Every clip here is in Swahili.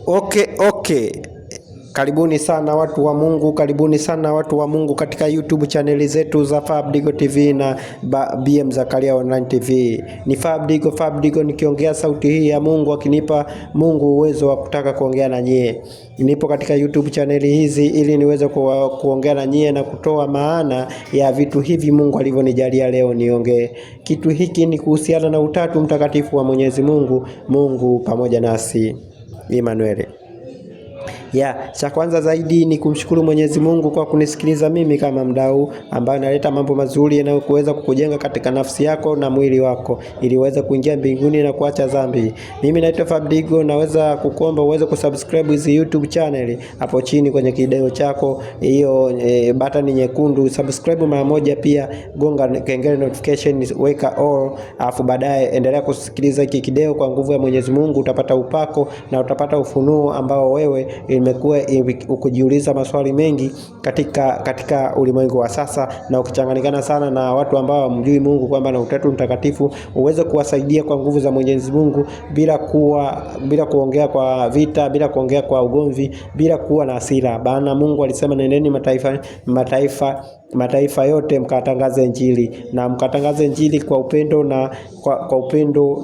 Okay. Karibuni sana watu wa Mungu, karibuni sana watu wa Mungu katika YouTube chaneli zetu za Fabidigo TV na BM Zakaria Online TV. Ni Fabidigo nikiongea sauti hii ya Mungu, akinipa Mungu uwezo wa kutaka kuongea na nyie. Nipo katika YouTube chaneli hizi ili niweze kuongea na nyie na kutoa maana ya vitu hivi Mungu alivyonijalia leo niongee. Kitu hiki ni kuhusiana na Utatu Mtakatifu wa Mwenyezi Mungu, Mungu pamoja nasi, Emmanuel. Cha kwanza zaidi ni kumshukuru Mwenyezi Mungu kwa kunisikiliza mimi kama mdau ambaye naleta mambo mazuri yanayoweza kukujenga katika nafsi yako na mwili wako ili uweze kuingia mbinguni na kuacha dhambi. Mimi naitwa Fabidigo, naweza kukuomba uweze kusubscribe hizi YouTube channel hapo chini kwenye kideo chako, hiyo button nyekundu subscribe mara moja, pia gonga kengele notification, weka all, afu baadaye endelea kusikiliza hiki kideo. Kwa nguvu ya Mwenyezi Mungu utapata upako na utapata ufunuo ambao wewe imekuwa ukujiuliza maswali mengi katika ulimwengu wa sasa, na ukichanganyikana sana na watu ambao hamjui Mungu kwamba na Utatu Mtakatifu, uweze kuwasaidia kwa nguvu za Mwenyezi Mungu bila kuongea kwa vita, bila kuongea kwa ugomvi, bila kuwa na hasira. Bana Mungu alisema nendeni mataifa yote mkatangaze Injili, na mkatangaze Injili kwa upendo na kwa upendo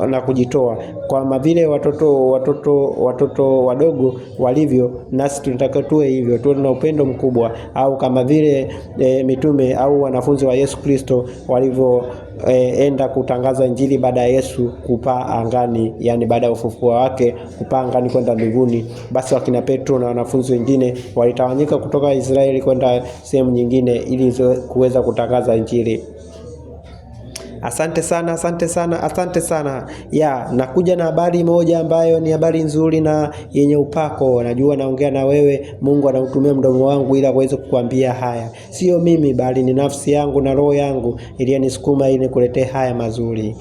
na kujitoa, kwa vile watoto wadogo walivyo, nasi tunataka tuwe hivyo, tuwe na upendo mkubwa, au kama vile mitume au wanafunzi wa Yesu Kristo walivyo enda kutangaza Injili baada ya Yesu kupaa angani, yani baada ya ufufuo wake kupaa angani kwenda mbinguni. Basi wakina Petro na wanafunzi wengine walitawanyika kutoka Israeli kwenda sehemu nyingine ili kuweza kutangaza Injili. Asante sana. Nakuja na habari moja ambayo ni habari nzuri na yenye upako. Najua naongea na wewe, Mungu anautumia mdomo wangu ili aweze kukuambia haya. Sio mimi, bali ni nafsi yangu na roho yangu iliyonisukuma ili nikuletee haya mazuri.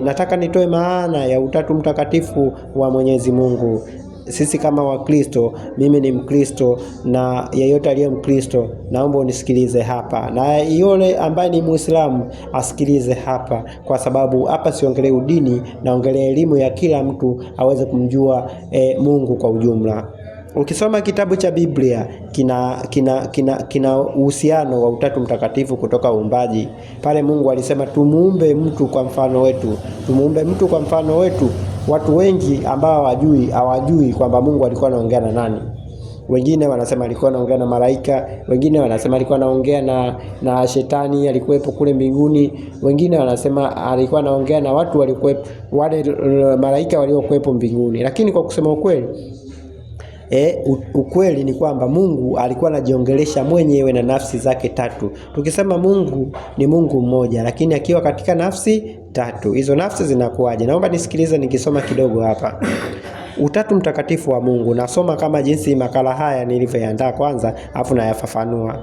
Nataka nitoe maana ya Utatu Mtakatifu wa Mwenyezi Mungu. Sisi kama Wakristo, mimi ni Mkristo, na yeyote aliye Mkristo naomba unisikilize hapa, na yule ambaye ni Muislamu asikilize hapa, kwa sababu hapa siongelee udini, naongelea elimu ya kila mtu aweze kumjua Mungu kwa ujumla. Ukisoma kitabu cha Biblia kina uhusiano wa Utatu Mtakatifu kutoka uumbaji. Pale Mungu alisema tumuumbe mtu kwa mfano wetu. Watu wengi ambao hawajui kwamba Mungu alikuwa anaongea na nani. Wengine wanasema alikuwa anaongea na malaika, wengine wanasema alikuwa anaongea na shetani alikuwepo kule mbinguni, wengine wanasema alikuwa anaongea na watu walikuwepo, wale malaika waliokuwepo mbinguni. Lakini kwa kusema ukweli ni kwamba Mungu alikuwa anajiongelesha mwenyewe na nafsi zake tatu. Tukisema Mungu ni Mungu mmoja, lakini akiwa katika nafsi tatu. Hizo nafsi zinakuwaje? Naomba nisikilize nikisoma kidogo hapa. Utatu Mtakatifu wa Mungu, nasoma kama jinsi makala haya nilivyoandaa kwanza, afu nayafafanua.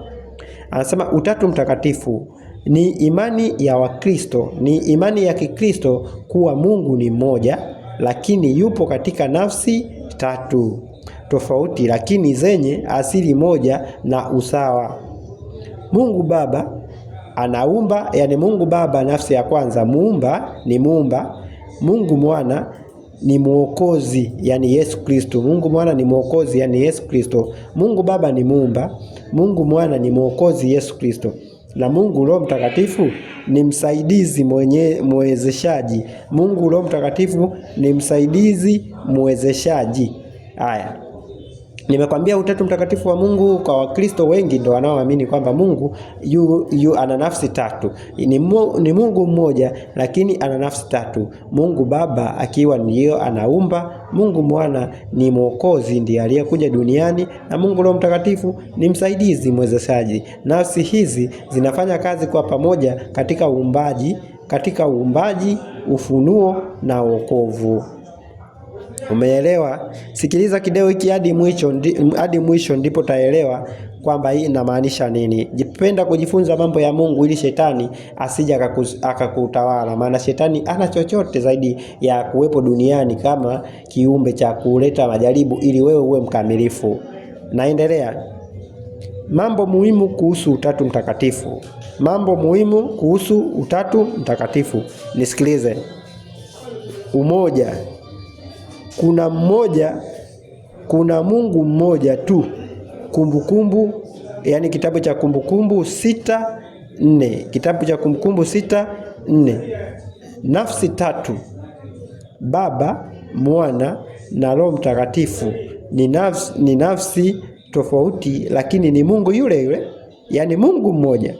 Anasema Utatu Mtakatifu ni imani ya Wakristo, ni imani ya Kikristo kuwa Mungu ni mmoja, lakini yupo katika nafsi tatu tofauti, lakini zenye asili moja na usawa. Mungu Baba anaumba, yani Mungu Baba nafsi ya kwanza ni muumba. Mungu Mwana ni mwokozi, yani Yesu Kristo. Mungu Mwana ni mwokozi, yani Yesu Kristo. Mungu Baba ni muumba, Mungu Mwana ni mwokozi, Yesu Kristo. Na Mungu Roho Mtakatifu ni msaidizi mwezeshaji. Mungu Roho Mtakatifu ni msaidizi mwezeshaji. Haya, nimekwambia Utatu Mtakatifu wa Mungu kwa Wakristo wengi ndio wanaoamini kwamba Mungu ana nafsi tatu. Ni Mungu mmoja lakini ana nafsi tatu. Mungu Baba akiwa ndiyo anaumba, Mungu Mwana ni mwokozi ndiye aliyekuja duniani, na Mungu Roho Mtakatifu ni msaidizi mwezeshaji. Nafsi hizi zinafanya kazi kwa pamoja katika uumbaji, ufunuo na wokovu. Umeelewa? Sikiliza kideo hiki hadi mwisho ndipo taelewa kwamba hii inamaanisha nini. Jipenda kujifunza mambo ya Mungu ili shetani asije akakutawala, maana shetani ana chochote zaidi ya kuwepo duniani kama kiumbe cha kuleta majaribu ili wewe uwe mkamilifu. Naendelea. Mambo muhimu kuhusu Utatu Mtakatifu. Nisikilize. Umoja. kuna Mungu mmoja tu. Kumbukumbu, yani kitabu cha Kumbukumbu 6:4. Kitabu cha Kumbukumbu 6:4. Nafsi tatu, Baba, Mwana na Roho Mtakatifu ni nafsi tofauti, lakini ni Mungu yule yule, yani Mungu mmoja.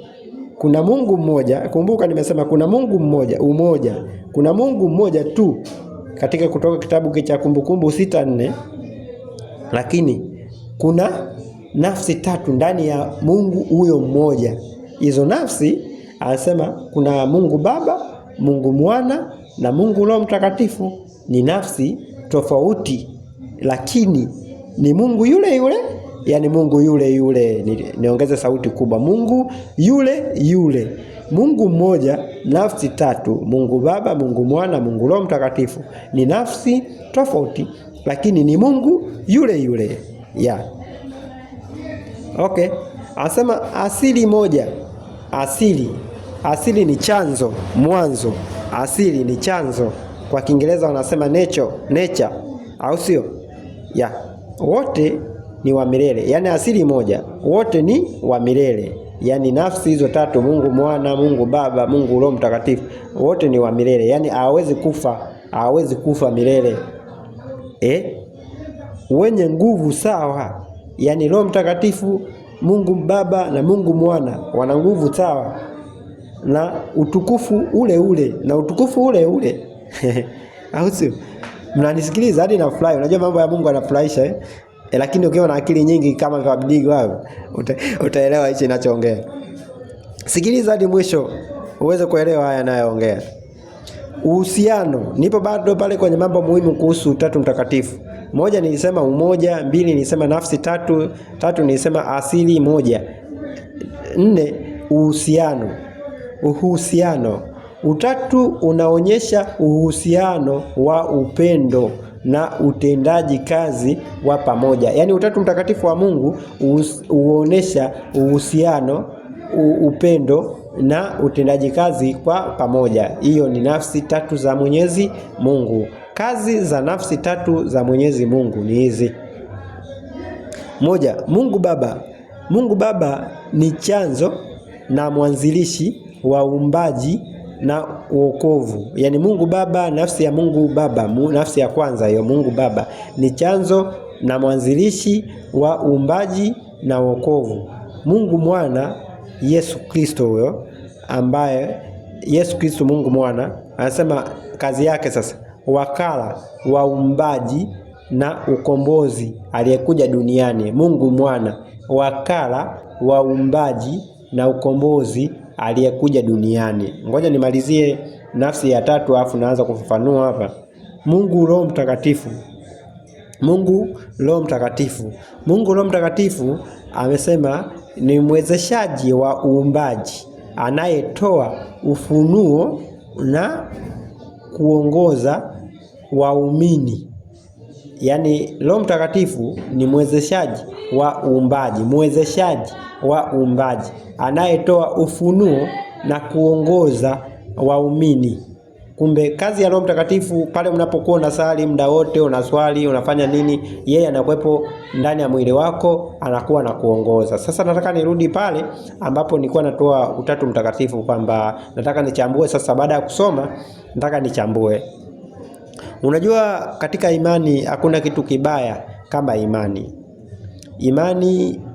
Kuna Mungu mmoja. Kumbuka nimesema kuna Mungu mmoja, umoja. Kuna Mungu mmoja tu katika kutoka kitabu cha Kumbukumbu 6:4, lakini kuna nafsi tatu ndani ya Mungu huyo mmoja. Hizo nafsi anasema kuna Mungu Baba, Mungu Mwana na Mungu Roho Mtakatifu. Ni nafsi tofauti, lakini ni Mungu yule yule, yani Mungu yule yule. Niongeze sauti kubwa, Mungu yule yule. Mungu mmoja, nafsi tatu, Mungu Baba, Mungu Mwana, Mungu Roho Mtakatifu. Ni nafsi tofauti, lakini ni Mungu yule yule. Okay. Anasema asili moja. Asili ni chanzo, mwanzo. Asili ni chanzo. Kwa Kiingereza wanasema nature, au sio? Wote ni wa milele. Yani asili moja, wote ni wa milele. Yani nafsi hizo tatu, Mungu Mwana, Mungu Baba, Mungu Roho Mtakatifu, wote ni wa milele. Yani hawezi kufa milele. Wenye nguvu sawa. Yani Roho Mtakatifu, Mungu Baba na Mungu Mwana wana nguvu sawa na utukufu ule ule. Au sio? Mnanisikiliza hadi na fly. Unajua mambo ya Mungu yanafurahisha lakini ukiwa na akili nyingi kama kabidigi wao utaelewa hicho ninachoongea. Sikiliza hadi mwisho uweze kuelewa haya ninayoongea. Uhusiano. Nipo bado pale kwenye mambo muhimu kuhusu Utatu Mtakatifu. Moja nilisema umoja, mbili nilisema nafsi tatu, tatu nilisema asili moja. 4 uhusiano. Utatu unaonyesha uhusiano wa upendo na utendaji kazi wa pamoja. Yaani Utatu Mtakatifu wa Mungu huonesha uhusiano, upendo na utendaji kazi kwa pamoja. Hiyo ni nafsi tatu za Mwenyezi Mungu. Kazi za nafsi tatu za Mwenyezi Mungu ni hizi. Moja, Mungu Baba. Mungu Baba ni chanzo na mwanzilishi wa uumbaji na wokovu. Yaani Mungu Baba, nafsi ya Mungu Baba, nafsi ya kwanza hiyo, Mungu Baba ni chanzo na mwanzilishi wa uumbaji na wokovu. Mungu Mwana, Yesu Kristo huyo, ambaye Yesu Kristo Mungu Mwana anasema kazi yake sasa, wakala wa uumbaji na ukombozi aliyekuja duniani. Mungu Mwana, wakala wa uumbaji na ukombozi aliyekuja duniani. Ngoja nimalizie nafsi ya tatu alafu naanza kufafanua hapa. Mungu Roho Mtakatifu. Mungu Roho Mtakatifu. Mungu Roho Mtakatifu amesema ni mwezeshaji wa uumbaji, anayetoa ufunuo na kuongoza waumini. Yaani Roho Mtakatifu ni mwezeshaji wa uumbaji, anayetoa ufunuo na kuongoza waumini. Kumbe kazi ya Roho Mtakatifu pale unapokuwa unasali muda wote, unaswali, unafanya nini, yeye anakuwepo ndani ya mwili wako, anakuwa na kuongoza. Sasa nataka nirudi pale ambapo nilikuwa natoa Utatu Mtakatifu, kwamba nataka nichambue sasa. Baada ya kusoma nataka nichambue. Unajua katika imani hakuna kitu kibaya kama imani.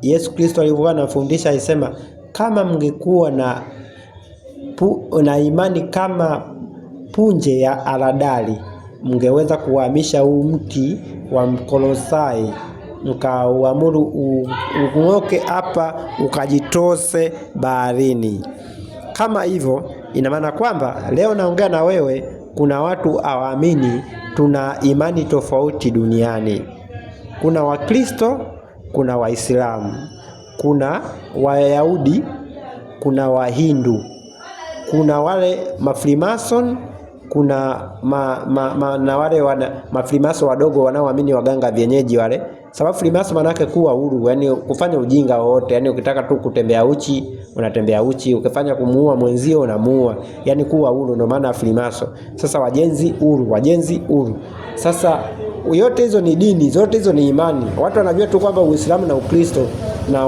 Yesu Kristo alivyokuwa anafundisha alisema kama mngekuwa na imani kama punje ya haradali, mngeweza kuhamisha huu mti wa mkolosai, mkauamuru ung'oke hapa ukajitose baharini. Kama hivyo, ina maana kwamba leo naongea na wewe, kuna watu hawaamini, tuna imani tofauti duniani. Kuna Wakristo, kuna Waislamu, kuna Wayahudi, kuna Wahindu, kuna wale mafrimason, kuna na wale mafrimason wadogo wanaoamini waganga vienyeji wale. Sababu frimason maana yake kuwa huru, yani kufanya ujinga wote, yani ukitaka tu kutembea uchi unatembea uchi, ukifanya kumuua mwenzio unamuua, yani kuwa huru, ndio maana frimason. Sasa wajenzi huru. Sasa yote hizo ni dini, zote hizo ni imani. Watu wanajua tu kwamba Uislamu na Ukristo na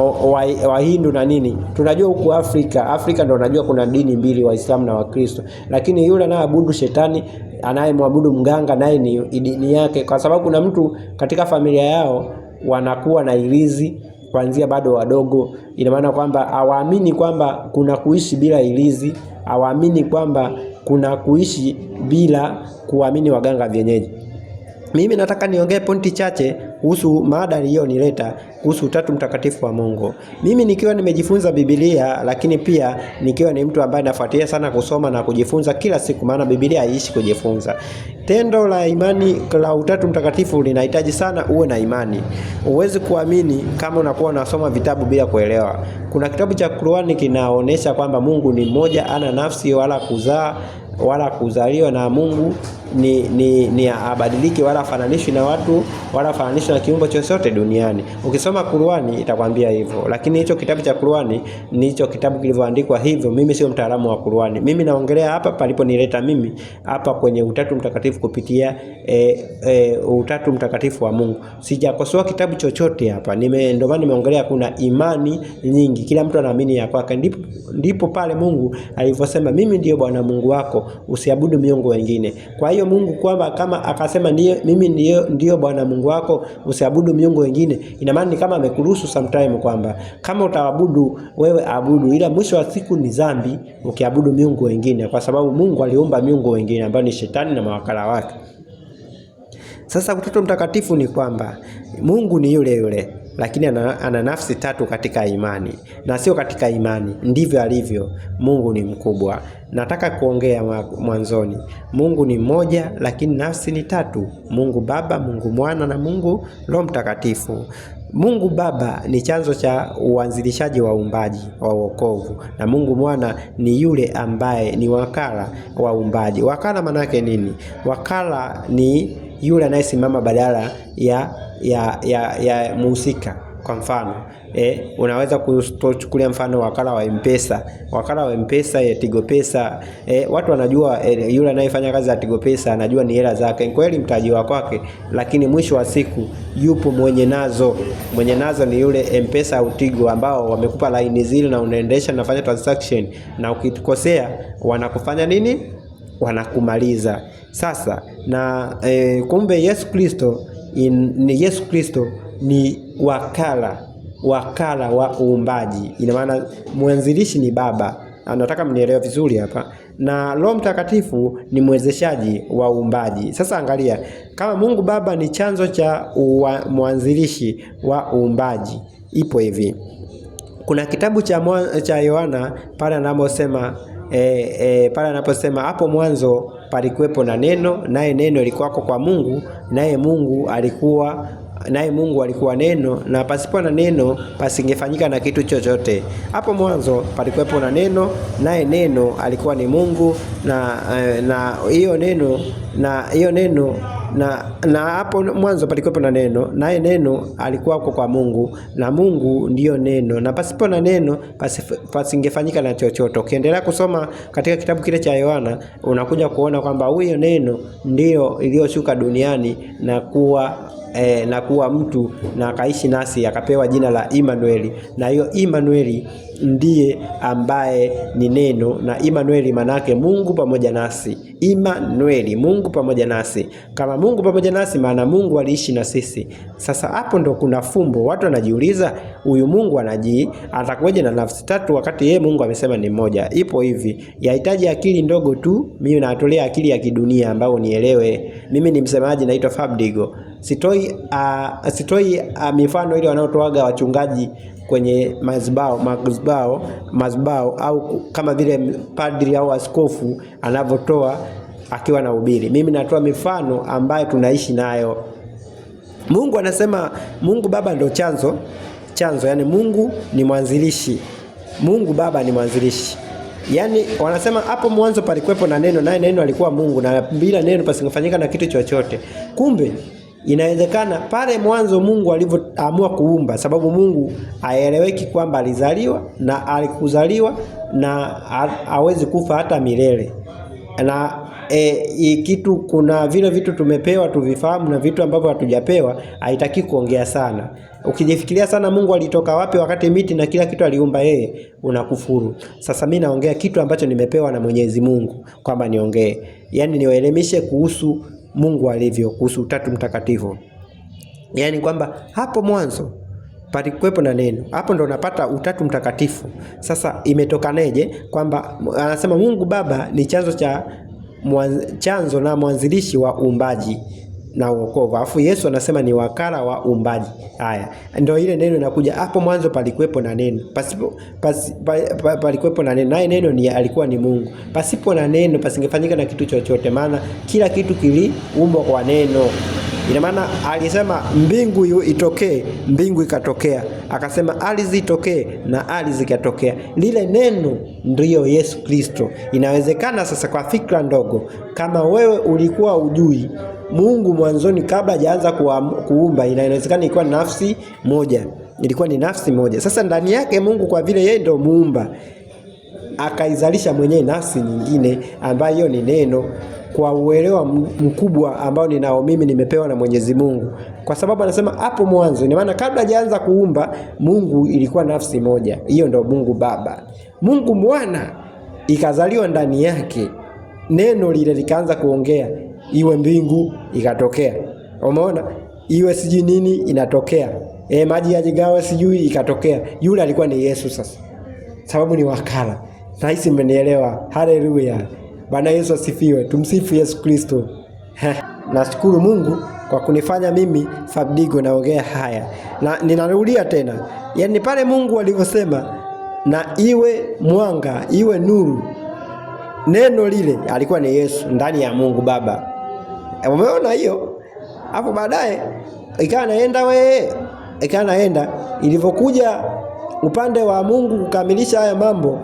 Wahindu na nini. Tunajua huku Afrika ndio wanajua kuna dini mbili, Waislamu na Wakristo. Lakini yule anayeabudu shetani, anayemwabudu mganga, naye ni dini yake, kwa sababu kuna mtu katika familia yao wanakuwa na ilizi kuanzia bado wadogo. Ina maana kwamba hawaamini kwamba kuna kuishi bila ilizi, hawaamini kwamba kuna kuishi bila kuamini waganga vienyeji. Mimi nataka niongee pointi chache kuhusu mada iliyonileta kuhusu Utatu Mtakatifu wa Mungu. Mimi nikiwa nimejifunza Biblia, lakini pia nikiwa ni mtu ambaye nafuatilia sana kusoma na kujifunza kila siku, maana Biblia haiishi kujifunza. Tendo la imani la Utatu Mtakatifu linahitaji sana uwe na imani. Huwezi kuamini kama unakuwa unasoma vitabu bila kuelewa. Kuna kitabu cha Qur'ani kinaonesha kwamba Mungu ni mmoja, ana nafsi wala kuzaa wala kuzaliwa, na Mungu ni abadiliki wala fananishwi na watu wala fananishwi na kiumbe chochote duniani. Ukisoma Qur'ani itakwambia hivyo, lakini hicho kitabu cha Qur'ani ni hicho kitabu kilivyoandikwa hivyo. Mimi sio mtaalamu wa Qur'ani. Mimi naongelea hapa paliponileta mimi hapa kwenye Utatu Mtakatifu kupitia Utatu Mtakatifu wa Mungu. Sijakosoa kitabu chochote hapa. Ndio maana nimeongelea kuna imani nyingi. Kila mtu anaamini ya kwake. Ndipo pale Mungu alivyosema mimi ndiyo Bwana Mungu wako, usiabudu miungu wengine. Kwa hiyo Mungu kwamba kama akasema mimi ndiyo Bwana Mungu wako, usiabudu miungu wengine, ina maana ni kama amekuruhusu sometime kwamba kama utaabudu wewe abudu, ila mwisho wa siku ni dhambi ukiabudu miungu wengine, kwa sababu Mungu aliumba miungu wengine ambao ni shetani na mawakala wake. Sasa Utatu Mtakatifu ni kwamba Mungu ni yule yule, lakini ana nafsi tatu katika imani, na sio katika imani. Ndivyo alivyo. Mungu ni mkubwa. Nataka kuongea mwanzoni. Mungu ni mmoja, lakini nafsi ni tatu. Mungu Baba, Mungu Mwana na Mungu Roho Mtakatifu. Mungu Baba ni chanzo cha uanzilishaji wa uumbaji wa wokovu, na Mungu Mwana ni yule ambaye ni wakala wa uumbaji. Wakala maana yake nini? Wakala ni yule anayesimama badala ya muhusika. Kwa mfano, unaweza kuchukulia mfano wakala wa M-Pesa. Wakala wa M-Pesa ya Tigo Pesa, watu wanajua yule anayefanya kazi ya Tigo Pesa anajua ni hela zake, kweli mtaji wa kwake, lakini mwisho wa siku yupo mwenye nazo. Mwenye nazo ni yule M-Pesa au Tigo ambao wamekupa line zile na unaendesha na fanya transaction, na ukikosea wanakufanya nini? Wanakumaliza. Sasa na kumbe Yesu Kristo ni wakala wa uumbaji. Ina maana mwanzilishi ni Baba. Nataka mnielewe vizuri hapa. Na Roho Mtakatifu ni mwezeshaji wa uumbaji. Sasa angalia, kama Mungu Baba ni chanzo cha mwanzilishi wa uumbaji, ipo hivi. Kuna kitabu cha Yohana pale anaposema hapo mwanzo palikuwepo na neno, naye neno lilikuwa kwa Mungu, naye Mungu alikuwa neno, na pasipo na neno pasingefanyika na kitu chochote. Hapo mwanzo palikuwepo na neno, naye neno alikuwa ni Mungu, na hiyo neno na hapo mwanzo palikuwepo na neno, naye neno alikuwa kwa Mungu, na Mungu ndiyo neno, na pasipo na neno pasingefanyika na chochote. Ukiendelea kusoma katika kitabu kile cha Yohana unakuja kuona kwamba huyo neno ndiyo iliyoshuka duniani na kuwa mtu na akaishi nasi, akapewa jina la Immanueli. Na hiyo Immanueli ndiye ambaye ni neno, na Immanueli manake Mungu pamoja nasi. Immanueli, Mungu pamoja nasi. Kama Mungu pamoja nasi, maana Mungu aliishi na sisi. Sasa hapo ndo kuna fumbo. Watu wanajiuliza, huyu Mungu atakuwaje na nafsi tatu wakati yeye Mungu amesema ni mmoja? Ipo hivi, yahitaji akili ndogo tu. Mimi natolea akili ya kidunia ambayo nielewe. Mimi ni msemaji, naitwa Fabdigo. Sitoi mifano ile wanaotoaga wachungaji kwenye mazbao au kama vile padri au askofu anavyotoa akiwa na ubiri. Mimi natoa mifano ambayo tunaishi nayo. Mungu anasema Mungu Baba ndio chanzo, yani Mungu ni mwanzilishi. Mungu Baba ni mwanzilishi. Yani wanasema hapo mwanzo palikuwepo na neno, naye neno alikuwa Mungu, na bila neno pasingefanyika na kitu chochote. Kumbe inawezekana pale mwanzo Mungu alivyoamua kuumba, sababu Mungu haeleweki kwamba alizaliwa na alikuzaliwa na hawezi kufa hata milele. Na kitu, kuna vile vitu tumepewa tuvifahamu na vitu ambavyo hatujapewa, haitaki kuongea sana. Ukijifikiria sana Mungu alitoka wapi wakati miti na kila kitu aliumba yeye, unakufuru. Sasa mimi naongea kitu ambacho nimepewa na Mwenyezi Mungu kwamba niongee, yani niwaelimishe kuhusu Mungu alivyo, kuhusu Utatu Mtakatifu. Yani kwamba hapo mwanzo palikuwepo na neno. Hapo ndo unapata Utatu Mtakatifu. Sasa imetokaneje? Kwamba anasema Mungu Baba ni chanzo na mwanzilishi wa uumbaji na wokovu. Alafu Yesu anasema ni wakala wa uumbaji. Haya, ndio ile neno inakuja hapo mwanzo palikuwepo na neno. Palikuwepo na neno. Naye neno alikuwa ni Mungu. Pasipo na neno pasingefanyika na kitu chochote, maana kila kitu kiliumbwa kwa neno. Ina maana alisema mbingu itokee, mbingu ikatokea. Akasema ardhi itokee, na ardhi ikatokea. Lile neno ndiyo Yesu Kristo. Inawezekana sasa kwa fikra ndogo, kama wewe ulikuwa ujui Mungu mwanzoni kabla hajaanza kuumba, inawezekana ilikuwa nafsi moja. Ilikuwa ni nafsi moja. Sasa ndani yake Mungu, kwa vile yeye ndio muumba, akaizalisha mwenyewe nafsi nyingine ambayo ni neno, kwa uelewa mkubwa ambao ninao mimi nimepewa na Mwenyezi Mungu. Kwa sababu anasema hapo mwanzo, ina maana kabla hajaanza kuumba Mungu ilikuwa nafsi moja. Hiyo ndio Mungu Baba. Mungu Mwana ikazaliwa ndani yake. Neno lile likaanza kuongea, iwe mbingu ikatokea. Umeona? Iwe siji nini inatokea. Maji yajigawe sijui ikatokea. Yule alikuwa ni Yesu sasa. Sababu ni wakala. Nahisi mmenielewa. Haleluya. Bwana Yesu asifiwe. Tumsifu Yesu Kristo. Nashukuru Mungu kwa kunifanya mimi Fabidigo naongea haya. Na ninarudia tena. Yaani pale Mungu alivyosema na iwe mwanga, iwe nuru, neno lile alikuwa ni Yesu ndani ya Mungu Baba. Umeona hiyo? Hapo baadaye ikawa naenda ilivyokuja upande wa Mungu kukamilisha haya mambo,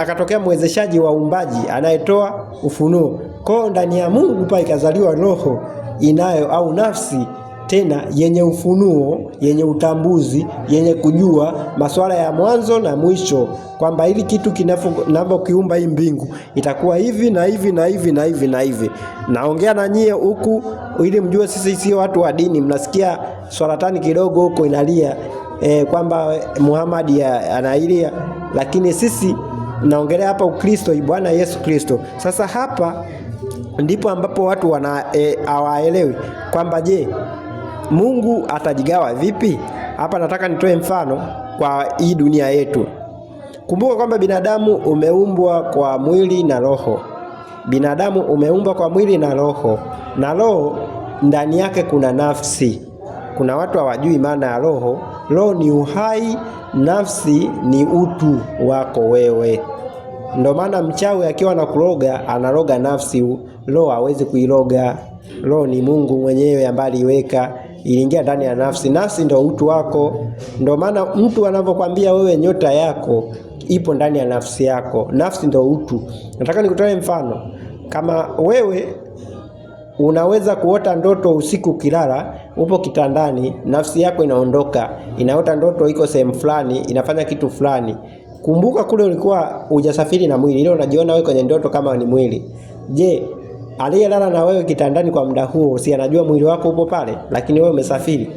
akatokea mwezeshaji wa uumbaji anayetoa ufunuo. Kwa ndani ya Mungu pa ikazaliwa roho inayo au nafsi tena yenye ufunuo, yenye utambuzi, yenye kujua masuala ya mwanzo na mwisho, kwamba ili kitu kinavyokiumba hii mbingu itakuwa hivi na hivi na hivi na hivi na hivi. Naongea na nyie huku ili mjue sisi sio watu wa dini. Mnasikia swaratani kidogo huko inalia kwamba Muhammad anailia, lakini sisi naongelea hapa Ukristo, Bwana Yesu Kristo. Sasa hapa ndipo ambapo watu hawaelewi kwamba je, Mungu atajigawa vipi? Hapa nataka nitoe mfano kwa hii dunia yetu. Kumbuka kwamba binadamu umeumbwa kwa mwili na roho. Binadamu umeumbwa kwa mwili na roho. Na roho ndani yake kuna nafsi. Kuna watu hawajui maana ya roho. Roho ni uhai, nafsi ni utu wako wewe. Ndio maana mchawi akiwa anakuroga, anaroga nafsi, roho hawezi kuiroga. Roho ni Mungu mwenyewe ambaye aliweka, iliingia ndani ya nafsi. Nafsi ndio utu wako. Ndio maana mtu anapokuambia wewe nyota yako ipo ndani ya nafsi yako. Nafsi ndio utu. Nataka nikutoe mfano. Kama wewe unaweza kuota ndoto usiku ukilala, upo kitandani, nafsi yako inaondoka, inaota ndoto iko sehemu fulani, inafanya kitu fulani. Kumbuka kule ulikuwa hujasafiri na mwili, ile unajiona wewe kwenye ndoto kama ni mwili. Je, aliyelala na wewe kitandani kwa muda huo si anajua mwili wako upo pale, lakini wewe umesafiri?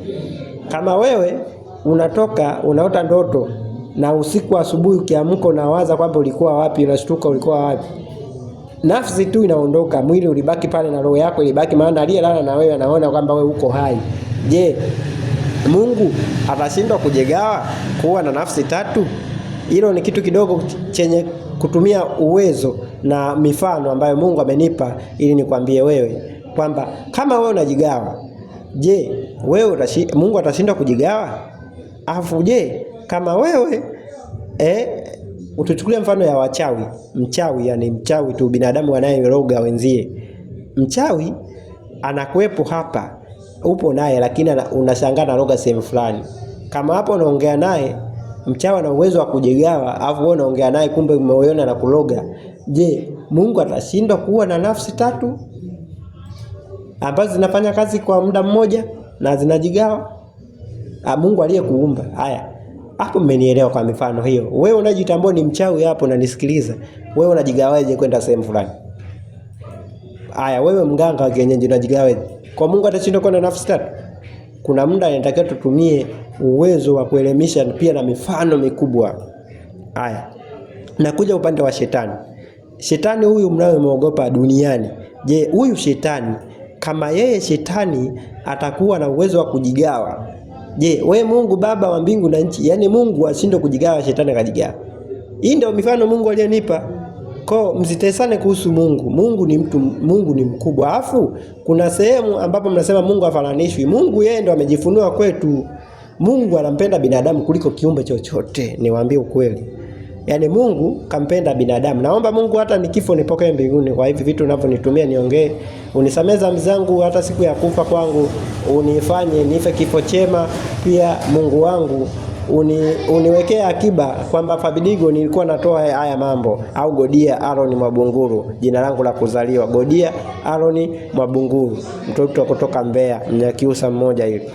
Kama wewe unatoka unaota ndoto na usiku asubuhi ukiamka unawaza kwamba ulikuwa wapi, unashtuka ulikuwa wapi, nafsi tu inaondoka, mwili ulibaki pale na roho yako ilibaki, maana aliyelala na wewe anaona kwamba wewe uko hai. Je, Mungu atashindwa kujigawa kuwa na nafsi tatu? Hilo ni kitu kidogo chenye kutumia uwezo na mifano ambayo Mungu amenipa ili nikwambie wewe kwamba kama wewe unajigawa, je, Mungu atashindwa kujigawa? Afu je, kama wewe utuchukulie mfano ya wachawi. Mchawi, yani mchawi tu, binadamu anayeroga wenzie. Mchawi anakuepo hapa, upo naye, lakini unashangaa na roga sehemu fulani. Kama hapo unaongea naye, mchawi ana uwezo wa kujigawa, afu wewe unaongea naye kumbe umeona na kuroga. Je, Mungu atashindwa kuwa na nafsi tatu ambazo zinafanya kazi kwa muda mmoja na zinajigawa? Mungu aliyekuumba. Haya, hapo mmenielewa kwa mifano hiyo. Wewe unajitambua ni mchawi hapo na nisikiliza. Wewe unajigawaje kwenda sehemu fulani? Haya, wewe mganga wa kienyeji unajigawa kwa Mungu atashinda kuwa na nafsi tatu? Kuna muda inatakiwa tutumie uwezo wa kuelemisha pia na mifano mikubwa. Haya, nakuja upande wa shetani. Shetani huyu mnayemwogopa duniani, je, huyu shetani kama yeye shetani atakuwa na uwezo wa kujigawa, je, we Mungu Baba wa mbingu na nchi, yani Mungu ashinde kujigawa, shetani akajigawa? Hii ndio mifano Mungu aliyonipa. Kwa msitesane kuhusu Mungu. Mungu ni mtu, Mungu ni mkubwa. Alafu kuna sehemu ambapo mnasema Mungu hafananishwi. Mungu yeye ndo amejifunua kwetu. Mungu anampenda binadamu kuliko kiumbe chochote. Niwaambie ukweli. Yaani Mungu kampenda binadamu. Naomba Mungu hata nikifo nipokee mbinguni kwa hivi vitu ninavyonitumia niongee. Unisamee dhambi zangu hata siku ya kufa kwangu. Unifanye nife kifo chema. Pia Mungu wangu uniwekee akiba kwamba Fabidigo nilikuwa natoa haya mambo, au Godia Aaron Mwabunguru, jina langu la kuzaliwa Godia Aaron Mwabunguru, mtoto kutoka Mbeya, Mnyakyusa mmoja hivi.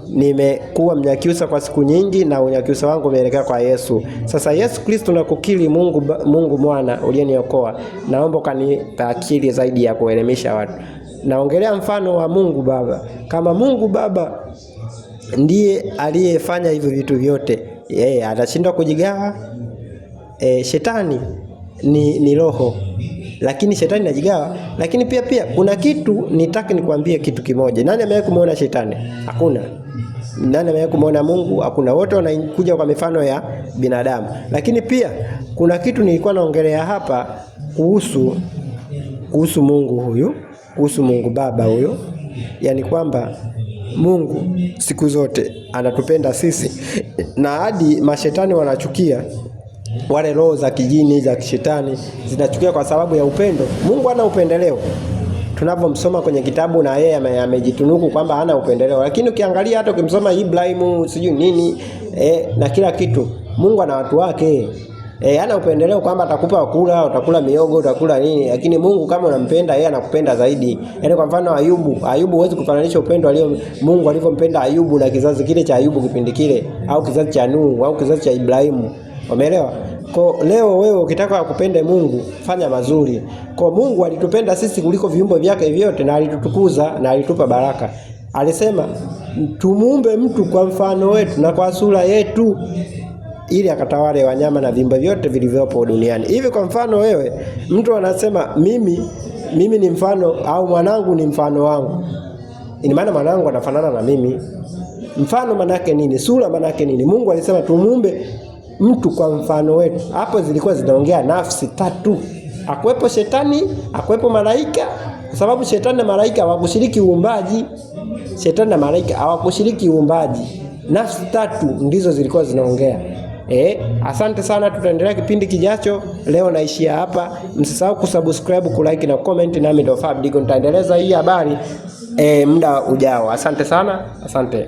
Nimekuwa Mnyakyusa kwa siku nyingi na Unyakyusa wangu umeelekea kwa Yesu. Sasa Yesu Kristo nakukiri Mungu mwana uliyeniokoa. Naomba kanipa akili zaidi ya kuelimisha watu. Naongelea mfano wa Mungu Baba. Kama Mungu Baba ndiye aliyefanya hivyo vitu vyote, yeye atashindwa kujigawa? Shetani ni roho, lakini shetani anajigawa. Lakini pia kuna kitu nitaka nikwambie kitu kimoja. Nani amewahi kumuona shetani? Hakuna. Nani amewahi kumuona Mungu? Hakuna. Wote wanakuja kwa mifano ya binadamu. Lakini pia kuna kitu nilikuwa naongelea hapa kuhusu Mungu huyu, kuhusu Mungu Baba huyo, yani kwamba Mungu siku zote anatupenda sisi, na hadi mashetani wanachukia, wale roho za kijini za kishetani zinachukia kwa sababu ya upendo. Mungu hana upendeleo. Tunapomsoma kwenye kitabu na yeye amejitunuku kwamba hana upendeleo. Lakini ukiangalia hata ukimsoma Ibrahimu sijui nini na kila kitu, Mungu ana watu wake. Hana upendeleo kwamba atakupa wakula, utakula miogo, utakula nini. Lakini Mungu kama unampenda yeye anakupenda zaidi. Yaani kwa mfano Ayubu huwezi kufananisha upendo Mungu alivyompenda Ayubu na kizazi kile cha Ayubu kipindi kile, au kizazi cha Nuhu au kizazi cha Ibrahimu. Umeelewa? Kwa leo wewe ukitaka kupende Mungu, fanya mazuri. Kwa Mungu alitupenda sisi kuliko viumbe vyake vyote, na alitutukuza na alitupa baraka. Alisema tumuumbe mtu kwa mfano wetu na kwa sura yetu, ili akatawale wanyama na viumbe vyote vilivyopo duniani. Hivi kwa mfano wewe, mtu anasema mimi ni mfano, au mwanangu ni mfano wangu. Ina maana mwanangu anafanana na mimi. Mfano manake nini? Sura manake nini? Mungu alisema tumuumbe mtu kwa mfano wetu. Hapo zilikuwa zinaongea nafsi tatu. Akuwepo shetani, akuwepo malaika, kwa sababu shetani na malaika hawakushiriki uumbaji. Shetani na malaika hawakushiriki uumbaji. Nafsi tatu ndizo zilikuwa zinaongea. Asante sana, tutaendelea kipindi kijacho. Leo naishia hapa. Msisahau kusubscribe, kulike na comment, nami ndo Fabidigo nitaendeleza hii habari muda ujao. Asante sana, asante.